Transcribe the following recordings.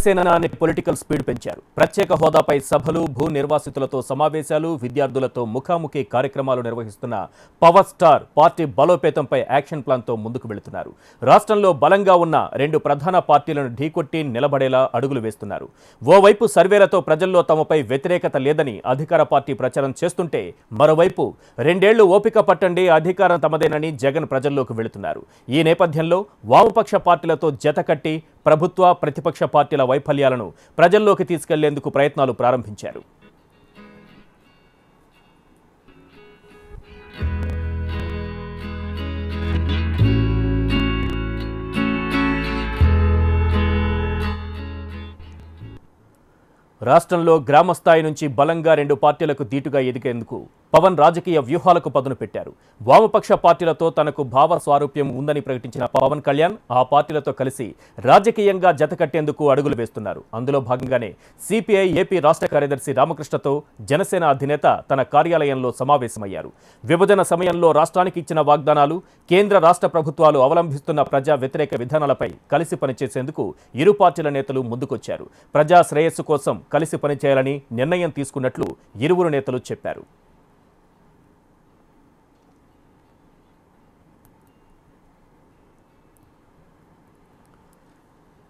జనసేనాని political speed పెంచారు. ప్రత్యేక హోదాపై సభలు, భూ నిర్వాసితులతో సమావేశాలు, విద్యార్థులతో ముఖాముఖి కార్యక్రమాలు నిర్వహిస్తున్న పవర్ స్టార్ పార్టీ బలోపేతంపై యాక్షన్ ప్లాన్తో ముందుకు వెళుతున్నారు. రాష్ట్రంలో బలంగా ఉన్న రెండు ప్రధాన పార్టీలను ఢీకొట్టి నిలబడేలా అడుగులు వేస్తున్నారు. ఓవైపు సర్వేలతో ప్రజల్లో తమపై వ్యతిరేకత లేదని అధికార పార్టీ ప్రచారం చేస్తుంటే, మరోవైపు 2 ఏళ్లు ఓపిక పట్టండి, అధికారం తమదేనని జగన్ ప్రజల్లోకి వెళుతున్నారు. ఈ నేపథ్యంలో వామపక్ష పార్టీలతో జతకట్టి ప్రభుత్వ, ప్రతిపక్ష పార్టీల వైఫల్యాలను ప్రజల్లోకి తీసుకెళ్లేందుకు ప్రయత్నాలు ప్రారంభించారు. రాష్ట్రంలో గ్రామ స్థాయి నుంచి బలంగా 2 పార్టీలకు దీటుగా ఎదిగేందుకు పవన్ రాజకీయ వ్యూహాలకు పదును పెట్టారు. వామపక్ష పార్టీలతో తనకు భావ స్వారూప్యం ఉందని ప్రకటించిన పవన్ కళ్యాణ్ ఆ పార్టీలతో కలిసి రాజకీయంగా జతకట్టేందుకు అడుగులు వేస్తున్నారు. అందులో భాగంగానే సిపిఐ ఏపీ రాష్ట్ర కార్యదర్శి రామకృష్ణతో జనసేన అధినేత తన కార్యాలయంలో సమావేశమయ్యారు. విభజన సమయంలో రాష్ట్రానికి ఇచ్చిన వాగ్దానాలు, కేంద్ర రాష్ట్ర ప్రభుత్వాలు అవలంబిస్తున్న ప్రజా వ్యతిరేక విధానాలపై కలిసి పనిచేసేందుకు ఇరు పార్టీల నేతలు ముందుకొచ్చారు. ప్రజా శ్రేయస్సు కోసం కలిసి పనిచేయాలని నిర్ణయం తీసుకున్నట్లు ఇరువురు నేతలు చెప్పారు.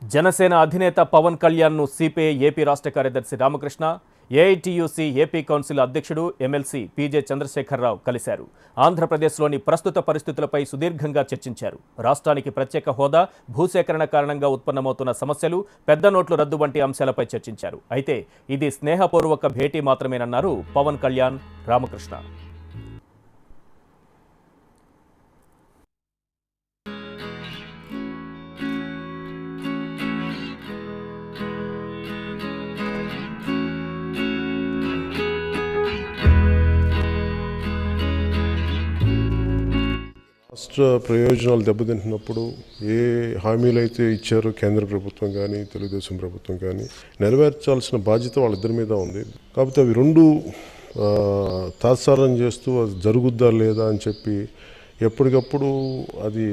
జనసేన అధినేత పవన్ కళ్యాణ్ను సిపిఐ ఏపీ రాష్ట్ర కార్యదర్శి రామకృష్ణ, ఏఐటియుసి ఏపీ కౌన్సిల్ అధ్యక్షుడు ఎమ్మెల్సీ పీజే చంద్రశేఖరరావు కలిశారు. ఆంధ్రప్రదేశ్లోని ప్రస్తుత పరిస్థితులపై సుదీర్ఘంగా చర్చించారు. రాష్ట్రానికి ప్రత్యేక హోదా, భూసేకరణ కారణంగా ఉత్పన్నమవుతున్న సమస్యలు, పెద్ద నోట్లు రద్దు వంటి అంశాలపై చర్చించారు. అయితే ఇది స్నేహపూర్వక భేటీ మాత్రమేనన్నారు పవన్ కళ్యాణ్, రామకృష్ణ. రాష్ట్ర ప్రయోజనాలు దెబ్బతింటున్నప్పుడు ఏ హామీలు అయితే ఇచ్చారో కేంద్ర ప్రభుత్వం కానీ తెలుగుదేశం ప్రభుత్వం కానీ నెరవేర్చాల్సిన బాధ్యత వాళ్ళిద్దరి మీద ఉంది. కాకపోతే అవి రెండు తాత్సారం చేస్తూ అది జరుగుద్దా లేదా అని చెప్పి ఎప్పటికప్పుడు అది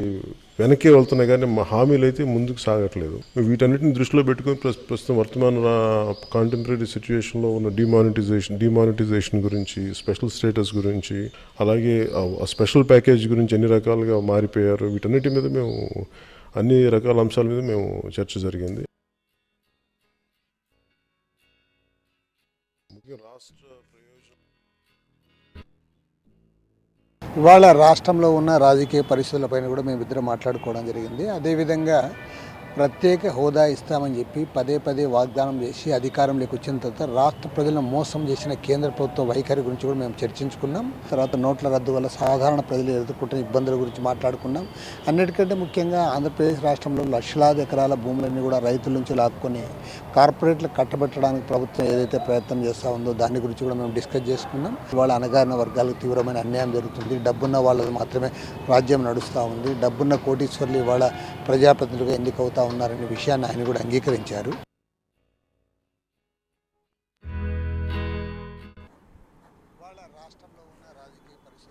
వెనక్కి వెళ్తున్నాయి, కానీ మా హామీలు అయితే ముందుకు సాగట్లేదు. వీటన్నిటిని దృష్టిలో పెట్టుకుని ప్రస్తుతం వర్తమాన కాంటెంపరీ సిచ్యువేషన్లో ఉన్న డిమానిటైజేషన్ గురించి, స్పెషల్ స్టేటస్ గురించి, అలాగే స్పెషల్ ప్యాకేజ్ గురించి ఎన్ని రకాలుగా మారిపోయారు, వీటన్నిటి మీద మేము అన్ని రకాల అంశాల మీద మేము చర్చ జరిగింది. రాష్ట్ర ఇవాళ రాష్ట్రంలో ఉన్న రాజకీయ పరిస్థితులపైన కూడా మేమిద్దరం మాట్లాడుకోవడం జరిగింది. అదేవిధంగా ప్రత్యేక హోదా ఇస్తామని చెప్పి పదే వాగ్దానం చేసి అధికారంలోకి వచ్చిన తర్వాత రాష్ట్ర ప్రజలను మోసం చేసిన కేంద్ర ప్రభుత్వ వైఖరి గురించి కూడా మేము చర్చించుకున్నాం. తర్వాత నోట్ల రద్దు వల్ల సాధారణ ప్రజలు ఎదుర్కొంటున్న ఇబ్బందుల గురించి మాట్లాడుకున్నాం. అన్నిటికంటే ముఖ్యంగా ఆంధ్రప్రదేశ్ రాష్ట్రంలో లక్షలాది ఎకరాల భూములన్నీ కూడా రైతుల నుంచి లాక్కొని కార్పొరేట్లకు కట్టబెట్టడానికి ప్రభుత్వం ఏదైతే ప్రయత్నం చేస్తూ ఉందో దాని గురించి కూడా మేము డిస్కస్ చేసుకున్నాం. ఇవాళ అణగారిన వర్గాలకు తీవ్రమైన అన్యాయం జరుగుతుంది. డబ్బున్న వాళ్ళది మాత్రమే రాజ్యం నడుస్తూ ఉంది. డబ్బున్న కోటీశ్వర్లు ఇవాళ ప్రజాప్రతినిధులుగా ఎన్నికవుతా ఉన్నారనే విషయాన్ని ఆయన కూడా అంగీకరించారు.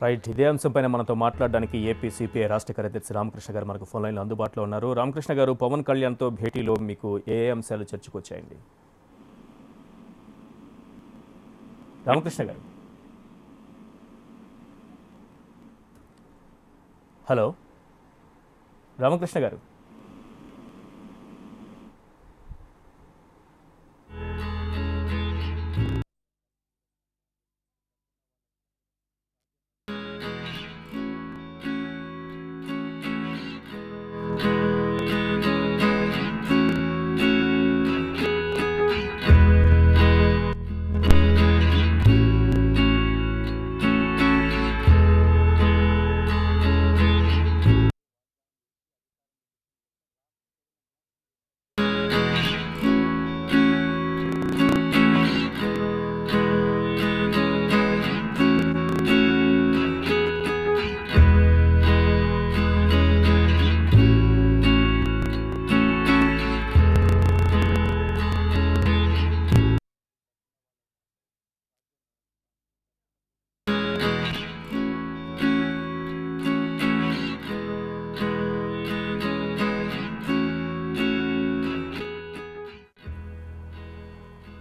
రైట్, ఇదే అంశంపైన మనతో మాట్లాడడానికి ఏపీ సిపిఐ రాష్ట్ర కార్యదర్శి రామకృష్ణ గారు మనకు ఫోన్ లైన్లో అందుబాటులో ఉన్నారు. రామకృష్ణ గారు, పవన్ కళ్యాణ్తో భేటీలో మీకు ఏ అంశాలు చర్చకు వచ్చాయండి? రామకృష్ణ గారు, హలో రామకృష్ణ గారు.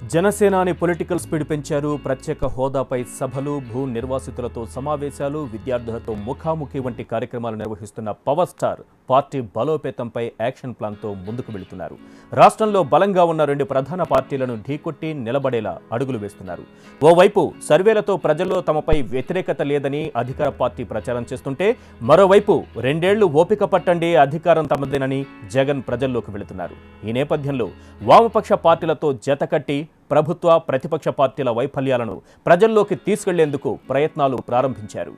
జనసేనాని పొలిటికల్ స్పీడ్ పెంచారు. ప్రత్యేక హోదాపై సభలు, భూ నిర్వాసితులతో సమావేశాలు, విద్యార్థులతో ముఖాముఖి వంటి కార్యక్రమాలు నిర్వహిస్తున్న పవర్ స్టార్ పార్టీ బలోపేతంపై యాక్షన్ ప్లాన్తో ముందుకు వెళుతున్నారు. రాష్ట్రంలో బలంగా ఉన్న రెండు ప్రధాన పార్టీలను ఢీకొట్టి నిలబడేలా అడుగులు వేస్తున్నారు. ఓవైపు సర్వేలతో ప్రజల్లో తమపై వ్యతిరేకత లేదని అధికార పార్టీ ప్రచారం చేస్తుంటే, మరోవైపు 2 ఏళ్లు ఓపిక పట్టండి, అధికారం తమదేనని జగన్ ప్రజల్లోకి వెళుతున్నారు. ఈ నేపథ్యంలో వామపక్ష పార్టీలతో జతకట్టి ప్రభుత్వ, ప్రతిపక్ష పార్టీల వైఫల్యాలను ప్రజల్లోకి తీసుకెళ్లేందుకు ప్రయత్నాలు ప్రారంభించారు.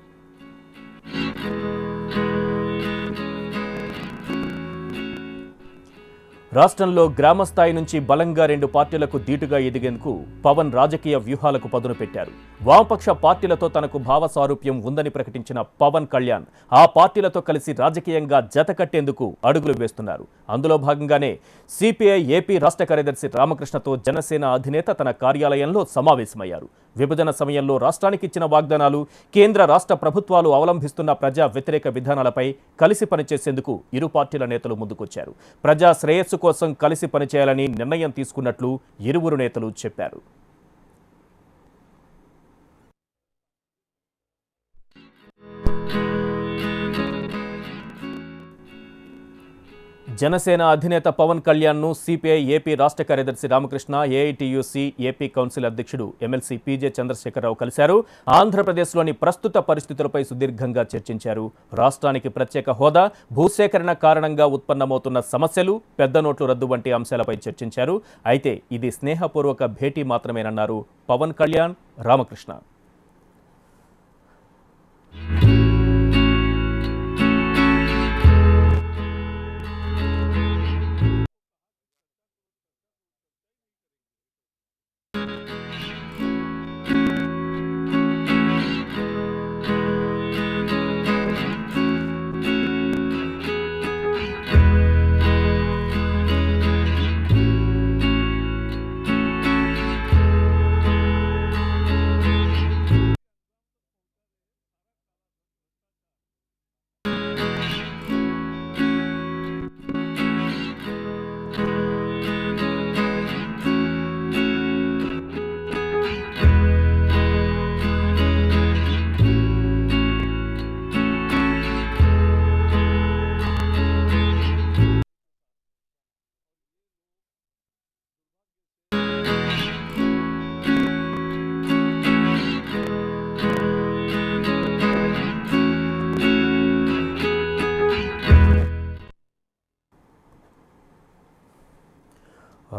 రాష్ట్రంలో గ్రామస్థాయి నుంచి బలంగా 2 పార్టీలకు ధీటుగా ఎదిగేందుకు పవన్ రాజకీయ వ్యూహాలకు పదును పెట్టారు. వామపక్ష పార్టీలతో తనకు భావ సారూప్యం ఉందని ప్రకటించిన పవన్ కళ్యాణ్ ఆ పార్టీలతో కలిసి రాజకీయంగా జతకట్టేందుకు అడుగులు వేస్తున్నారు. అందులో భాగంగానే సిపిఐ ఏపీ రాష్ట్ర కార్యదర్శి రామకృష్ణతో జనసేన అధినేత తన కార్యాలయంలో సమావేశమయ్యారు. విభజన సమయంలో రాష్ట్రానికి ఇచ్చిన వాగ్దానాలు, కేంద్ర రాష్ట్ర ప్రభుత్వాలు అవలంబిస్తున్న ప్రజా వ్యతిరేక విధానాలపై కలిసి పనిచేసేందుకు ఇరు పార్టీల నేతలు ముందుకొచ్చారు. ప్రజా శ్రేయస్సు కోసం కలిసి పనిచేయాలని నిర్ణయం తీసుకున్నట్లు ఇరువురు నేతలు చెప్పారు. జనసేన అధినేత పవన్ కళ్యాణ్ను సిపిఐ ఏపీ రాష్ట్ర కార్యదర్శి రామకృష్ణ, ఏఐటియుసి ఏపీ కౌన్సిల్ అధ్యక్షుడు ఎమ్మెల్సీ పీజే చంద్రశేఖరరావు కలిశారు. ఆంధ్రప్రదేశ్లోని ప్రస్తుత పరిస్థితులపై సుదీర్ఘంగా చర్చించారు. రాష్ట్రానికి ప్రత్యేక హోదా, భూసేకరణ కారణంగా ఉత్పన్నమవుతున్న సమస్యలు, పెద్ద నోట్లు రద్దు వంటి అంశాలపై చర్చించారు. అయితే ఇది స్నేహపూర్వక భేటీ మాత్రమేనన్నారు పవన్ కళ్యాణ్, రామకృష్ణ.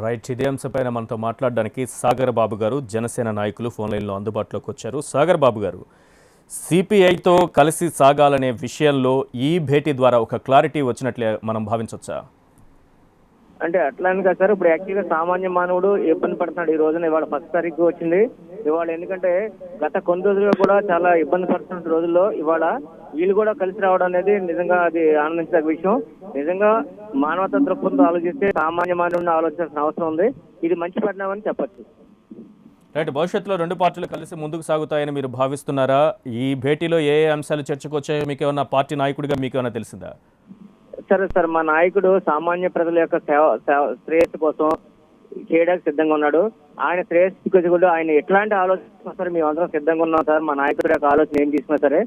రైట్, ఇదే అంశంపైన మనతో మాట్లాడడానికి సాగర్ బాబు గారు, జనసేన నాయకులు ఫోన్ లైన్లో అందుబాటులోకి వచ్చారు. సాగర్ బాబు గారు, సిపిఐతో కలిసి సాగాలనే విషయంలో ఈ భేటీ ద్వారా ఒక క్లారిటీ వచ్చినట్లే మనం భావించవచ్చా? అంటే అట్లా అని కాదు సార్. ఇప్పుడు యాక్చువల్గా సామాన్య మానవుడు ఇబ్బంది పడుతున్నాడు. ఈ రోజున ఇవాళ 1 తారీఖు వచ్చింది ఇవాళ. ఎందుకంటే గత కొన్ని రోజులుగా కూడా చాలా ఇబ్బంది పడుతున్న రోజుల్లో ఇవాళ వీళ్ళు కూడా కలిసి రావడం అనేది నిజంగా అది ఆనందించదగ్గ విషయం. నిజంగా మానవతా దృక్పథంతో ఆలోచిస్తే సామాన్య మానవుడిని ఆలోచించాల్సిన అవసరం ఉంది. ఇది మంచి పరిణామం అని చెప్పచ్చు. రైట్, భవిష్యత్తులో 2 పార్టీలు కలిసి ముందుకు సాగుతాయని మీరు భావిస్తున్నారా? ఈ భేటీలో ఏ అంశాలు చర్చకు వచ్చాయో మీకు ఏమన్నా, పార్టీ నాయకుడిగా మీకు ఏమైనా తెలిసిందా? సరే సార్, మా నాయకుడు సామాన్య ప్రజల యొక్క శ్రేయస్సు కోసం చేయడానికి సిద్ధంగా ఉన్నాడు. ఆయన శ్రేయస్సు కోసం ఆయన ఎట్లాంటి ఆలోచన సరే మేమందరం సిద్ధంగా ఉన్నాం సార్. మా నాయకుడి యొక్క ఆలోచన ఏం తీసుకున్నా సరే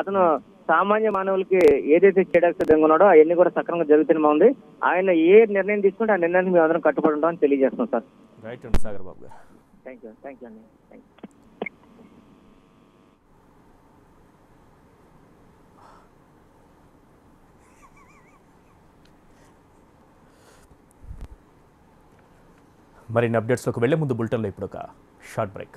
అతను సామాన్య మానవులకి ఏదైతే చేయడానికి సిద్ధంగా ఉన్నాడో అవన్నీ కూడా సక్రమంగా జరుగుతూనే ఉంది. ఆయన ఏ నిర్ణయం తీసుకుంటే ఆ నిర్ణయానికి మేము అందరం కట్టుబడి ఉంటామని తెలియజేస్తున్నాం సార్. రైట్ అండి సాగర్ బాబు గారు. థ్యాంక్ యూ అండి. Thank you. మరిన్ని అప్డేట్స్లోకి వెళ్లే ముందు బులెటిన్లో ఇప్పుడు ఒక షార్ట్ బ్రేక్.